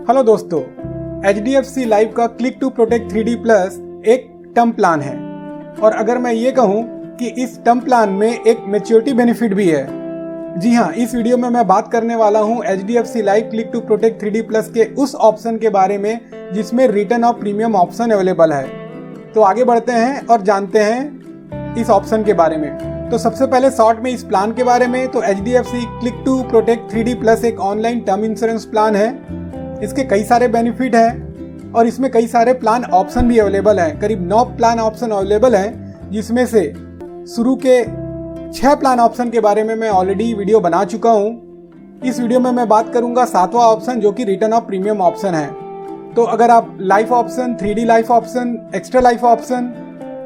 Hello दोस्तों, HDFC life का click to protect 3D plus एक टर्म प्लान है और अगर मैं ये कहूँ कि इस टर्म प्लान में एक मैच्योरिटी बेनिफिट भी है। जी हाँ, इस वीडियो में मैं बात करने वाला हूँ HDFC life click to protect 3D plus के उस ऑप्शन के बारे में जिसमें return of premium option available है। तो आगे बढ़ते हैं और जानते हैं इस ऑप्शन के बारे में। तो सबसे पहले शॉर्ट में इस प्लान के बारे में, तो HDFC click to protect 3D plus एक ऑनलाइन टर्म इंश्योरेंस प्लान है। इसके कई सारे बेनिफिट हैं और इसमें कई सारे प्लान ऑप्शन भी अवेलेबल हैं। करीब 9 प्लान ऑप्शन अवेलेबल हैं, जिसमें से शुरू के 6 प्लान ऑप्शन के बारे में मैं ऑलरेडी वीडियो बना चुका हूँ। इस वीडियो में मैं बात करूंगा 7वां ऑप्शन, जो कि रिटर्न ऑफ प्रीमियम ऑप्शन है। तो अगर आप life option, 3D life option, extra life option,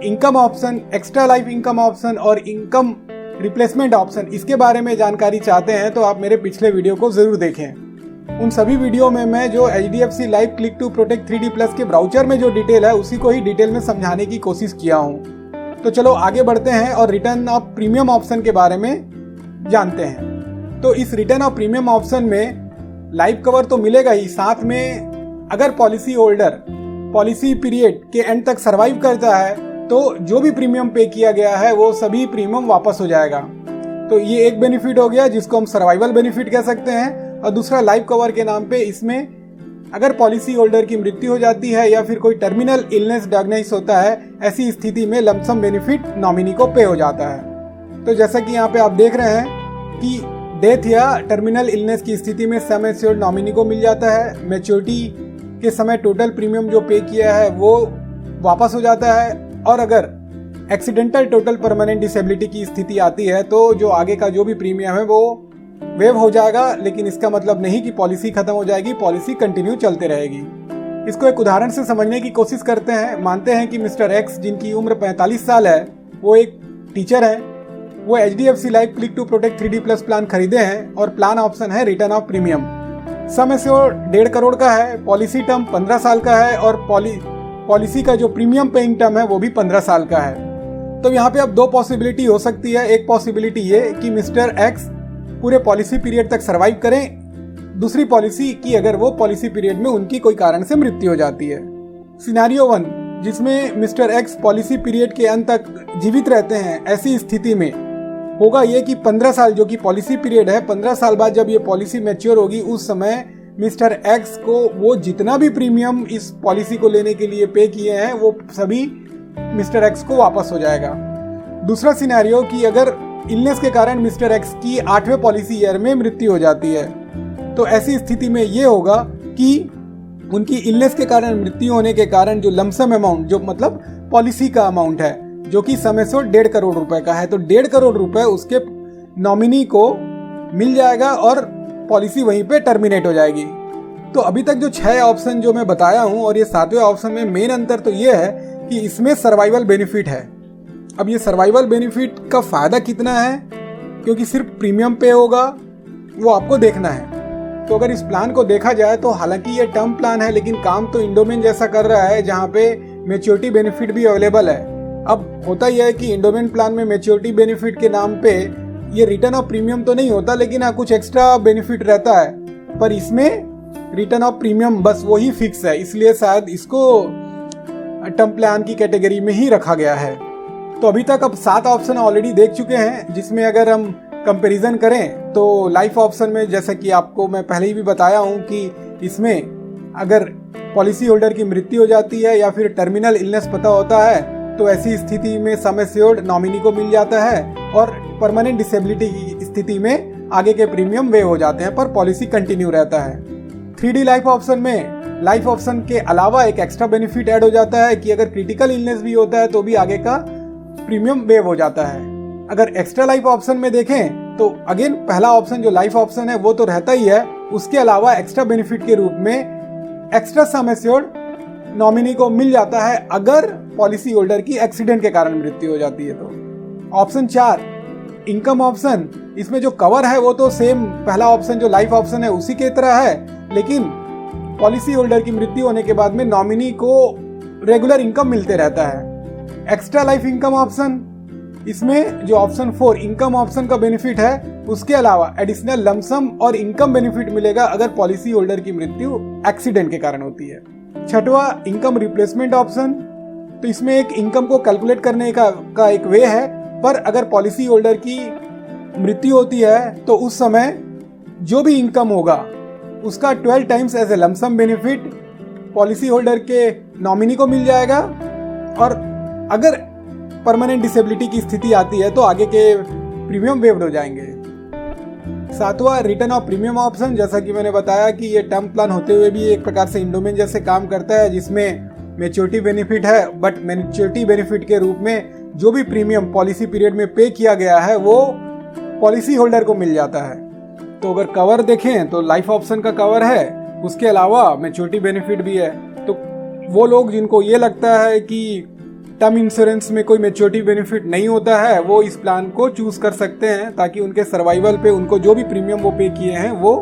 income option, extra life income option और इनकम रिप्लेसमेंट ऑप्शन, इसके बारे में जानकारी चाहते हैं तो आप मेरे पिछले वीडियो को जरूर देखें। उन सभी वीडियो में मैं जो HDFC life click to protect 3D plus के ब्राउचर में जो डिटेल है उसी को ही डिटेल में समझाने की कोशिश किया हूँ। तो चलो आगे बढ़ते हैं और रिटर्न ऑफ प्रीमियम ऑप्शन के बारे में जानते हैं। तो इस रिटर्न ऑफ प्रीमियम ऑप्शन में लाइफ कवर तो मिलेगा ही, साथ में अगर पॉलिसी होल्डर पॉलिसी पीरियड के एंड तक सर्वाइव करता है तो जो भी प्रीमियम पे किया गया है वो सभी प्रीमियम वापस हो जाएगा। तो ये एक बेनिफिट हो गया जिसको हम सर्वाइवल बेनिफिट कह सकते हैं। और दूसरा लाइफ कवर के नाम पे इसमें अगर पॉलिसी होल्डर की मृत्यु हो जाती है या फिर कोई टर्मिनल इलनेस डायग्नोसिस होता है, ऐसी स्थिति में लमसम बेनिफिट नॉमिनी को पे हो जाता है। तो जैसा कि यहाँ पे आप देख रहे हैं कि डेथ या टर्मिनल इलनेस की स्थिति में सम एश्योर्ड नॉमिनी को मिल जाता है। मैच्योरिटी के समय टोटल प्रीमियम जो पे किया है वो वापस हो जाता है। और अगर एक्सीडेंटल टोटल परमानेंट डिसेबिलिटी की स्थिति आती है तो जो आगे का जो भी प्रीमियम है वो वेव हो जाएगा, लेकिन इसका मतलब नहीं कि पॉलिसी खत्म हो जाएगी, पॉलिसी कंटिन्यू चलते रहेगी। इसको एक उदाहरण से समझने की कोशिश करते हैं। मानते हैं कि मिस्टर एक्स, जिनकी उम्र 45 साल है, वो एक टीचर है। वो HDFC life click to protect 3D plus plan खरीदे हैं और प्लान ऑप्शन है return of premium. Sum assured 1.5 crore का है, पॉलिसी टर्म 15 साल का है और पॉलिसी का जो प्रीमियम पेइंग टर्म है वो भी 15 साल का है। तो यहाँ पे अब 2 पॉसिबिलिटी हो सकती है। एक पॉसिबिलिटी ये कि मिस्टर एक्स पूरे पॉलिसी पीरियड तक सर्वाइव करें। दूसरी पॉलिसी की अगर वो पॉलिसी पीरियड में उनकी कोई कारण से मृत्यु हो जाती है। सिनेरियो 1, जिसमें मिस्टर एक्स पॉलिसी पीरियड के अंत तक जीवित रहते हैं, ऐसी स्थिति में होगा ये कि 15 साल जो कि पॉलिसी पीरियड है, 15 साल बाद जब ये पॉलिसी मैच्योर होगी उस समय मिस्टर एक्स को वो जितना भी प्रीमियम इस पॉलिसी को लेने के लिए पे किए हैं वो सभी मिस्टर एक्स को वापस हो जाएगा। दूसरा सिनेरियो कि अगर इलनेस के कारण मिस्टर एक्स की 8वें पॉलिसी ईयर में मृत्यु हो जाती है, तो ऐसी स्थिति में ये होगा कि उनकी इलनेस के कारण मृत्यु होने के कारण जो लमसम अमाउंट, जो मतलब पॉलिसी का अमाउंट है, जो कि समय से 1.5 करोड़ रुपए का है, तो 1.5 करोड़ रुपए उसके नॉमिनी को मिल जाएगा और पॉलिसी वहीं पे टर्मिनेट हो जाएगी। तो अभी तक जो 6 ऑप्शन जो मैं बताया हूं और ये 7वें ऑप्शन में मेन अंतर तो ये है कि इसमें सर्वाइवल बेनिफिट है। अब ये सर्वाइवल बेनिफिट का फायदा कितना है, क्योंकि सिर्फ प्रीमियम पे होगा, वो आपको देखना है। तो अगर इस प्लान को देखा जाए तो हालांकि ये टर्म प्लान है, लेकिन काम तो इंडोमेन जैसा कर रहा है जहाँ पे मैच्योरिटी बेनिफिट भी अवेलेबल है। अब होता यह है कि इंडोमेन प्लान में मैच्योरिटी बेनिफिट के नाम पे ये रिटर्न ऑफ प्रीमियम तो नहीं होता, लेकिन हाँ कुछ एक्स्ट्रा बेनिफिट रहता है। पर इसमें रिटर्न ऑफ प्रीमियम बस वही फिक्स है, इसलिए शायद इसको टर्म प्लान की कैटेगरी में ही रखा गया है। तो अभी तक अब 7 ऑप्शन ऑलरेडी देख चुके हैं, जिसमें अगर हम कंपैरिजन करें तो लाइफ ऑप्शन में, जैसा कि आपको मैं पहले ही भी बताया हूं कि इसमें अगर पॉलिसी होल्डर की मृत्यु हो जाती है या फिर टर्मिनल इलनेस पता होता है तो ऐसी स्थिति में सम एश्योर्ड नॉमिनी को मिल जाता है और परमानेंट डिसेबिलिटी की स्थिति में आगे के प्रीमियम वे हो जाते हैं, पर पॉलिसी कंटिन्यू रहता है। 3D लाइफ ऑप्शन में लाइफ ऑप्शन के अलावा एक एक्स्ट्रा बेनिफिट ऐड हो जाता है कि अगर क्रिटिकल इलनेस भी होता है तो भी आगे का प्रीमियम वेव हो जाता है। अगर एक्स्ट्रा लाइफ ऑप्शन में देखें तो अगेन पहला ऑप्शन जो लाइफ ऑप्शन है वो तो रहता ही है, उसके अलावा एक्स्ट्रा बेनिफिट के रूप में एक्स्ट्रा सम एश्योर्ड नॉमिनी को मिल जाता है अगर पॉलिसी होल्डर की एक्सीडेंट के कारण मृत्यु हो जाती है। तो ऑप्शन 4 इनकम ऑप्शन, इसमें जो कवर है वो तो सेम पहला ऑप्शन जो लाइफ ऑप्शन है उसी के तरह है, लेकिन पॉलिसी होल्डर की मृत्यु होने के बाद में नॉमिनी को रेगुलर इनकम मिलते रहता है। एक्स्ट्रा लाइफ इनकम ऑप्शन, इसमें जो ऑप्शन 4 इनकम ऑप्शन का बेनिफिट है, उसके अलावा एडिशनल लमसम और इनकम बेनिफिट मिलेगा अगर पॉलिसी होल्डर की मृत्यु एक्सीडेंट के कारण होती है। छठवां इनकम रिप्लेसमेंट ऑप्शन, तो इसमें एक इनकम को कैलकुलेट करने का एक वे है, पर अगर पॉलिसी होल्डर की मृत्यु होती है तो उस समय जो भी इनकम होगा उसका 12 times as a lump sum benefit policy holder के नॉमिनी को मिल जाएगा, और अगर परमानेंट डिसेबिलिटी की स्थिति आती है तो आगे के प्रीमियम वेव्ड हो जाएंगे। सातवां रिटर्न ऑफ प्रीमियम ऑप्शन, जैसा कि मैंने बताया कि ये टर्म प्लान होते हुए भी एक प्रकार से इंडोमेन जैसे काम करता है, जिसमें मैच्योरिटी बेनिफिट है, बट मैच्योरिटी बेनिफिट के रूप में जो भी प्रीमियम पॉलिसी पीरियड में पे किया गया है वो पॉलिसी होल्डर को मिल जाता है। तो अगर कवर देखें तो लाइफ ऑप्शन का कवर है, उसके अलावा मैच्योरिटी बेनिफिट भी है। तो वो लोग जिनको ये लगता है कि टर्म इंश्योरेंस में कोई मैच्योरिटी बेनिफिट नहीं होता है, वो इस प्लान को चूज कर सकते हैं ताकि उनके सर्वाइवल पे उनको जो भी प्रीमियम वो पे किए हैं वो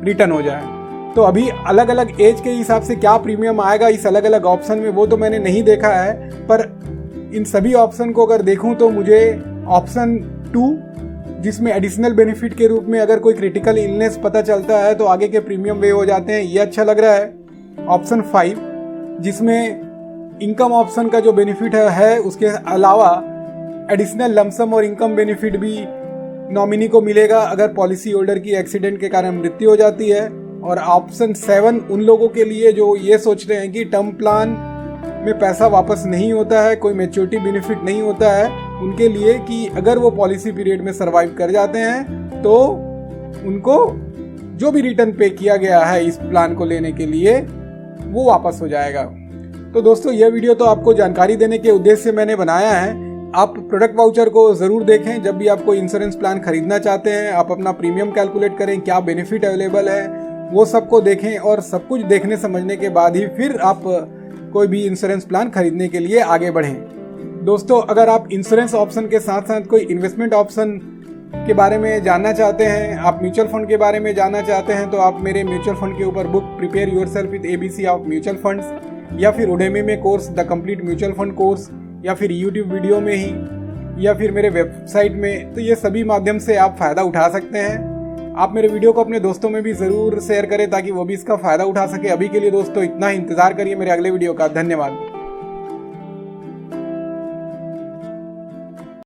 रिटर्न हो जाए। तो अभी अलग अलग एज के हिसाब से क्या प्रीमियम आएगा इस अलग अलग ऑप्शन में, वो तो मैंने नहीं देखा है, पर इन सभी ऑप्शन को अगर देखूं तो मुझे ऑप्शन 2 जिसमें एडिशनल बेनिफिट के रूप में अगर कोई क्रिटिकल इलनेस पता चलता है तो आगे के प्रीमियम वे हो जाते हैं, ये अच्छा लग रहा है। ऑप्शन 5 जिसमें इनकम ऑप्शन का जो बेनिफिट है उसके अलावा एडिशनल लमसम और इनकम बेनिफिट भी नॉमिनी को मिलेगा अगर पॉलिसी होल्डर की एक्सीडेंट के कारण मृत्यु हो जाती है। और ऑप्शन 7 उन लोगों के लिए जो ये सोच रहे हैं कि टर्म प्लान में पैसा वापस नहीं होता है, कोई मैच्योरिटी बेनिफिट नहीं होता है, उनके लिए कि अगर वो पॉलिसी पीरियड में सरवाइव कर जाते हैं तो उनको जो भी रिटर्न पे किया गया है इस प्लान को लेने के लिए वो वापस हो जाएगा। तो दोस्तों यह वीडियो तो आपको जानकारी देने के उद्देश्य से मैंने बनाया है। आप प्रोडक्ट वाउचर को ज़रूर देखें जब भी आप कोई इंश्योरेंस प्लान खरीदना चाहते हैं, आप अपना प्रीमियम कैलकुलेट करें, क्या बेनिफिट अवेलेबल है वो सबको देखें, और सब कुछ देखने समझने के बाद ही फिर आप कोई भी इंश्योरेंस प्लान खरीदने के लिए आगे बढ़ें। दोस्तों अगर आप इंश्योरेंस ऑप्शन के साथ साथ कोई इन्वेस्टमेंट ऑप्शन के बारे में जानना चाहते हैं, आप म्यूचुअल फंड के बारे में जानना चाहते हैं, तो आप मेरे म्यूचुअल फंड के ऊपर book prepare yourself with ABC of mutual funds, या फिर उडेमी में course the complete mutual fund course, या फिर यूट्यूब वीडियो में ही, या फिर मेरे वेबसाइट में, तो ये सभी माध्यम से आप फ़ायदा उठा सकते हैं। आप मेरे वीडियो को अपने दोस्तों में भी ज़रूर शेयर करें ताकि वो भी इसका फ़ायदा उठा सके। अभी के लिए दोस्तों इतना ही, इंतज़ार करिए मेरे अगले वीडियो का। धन्यवाद।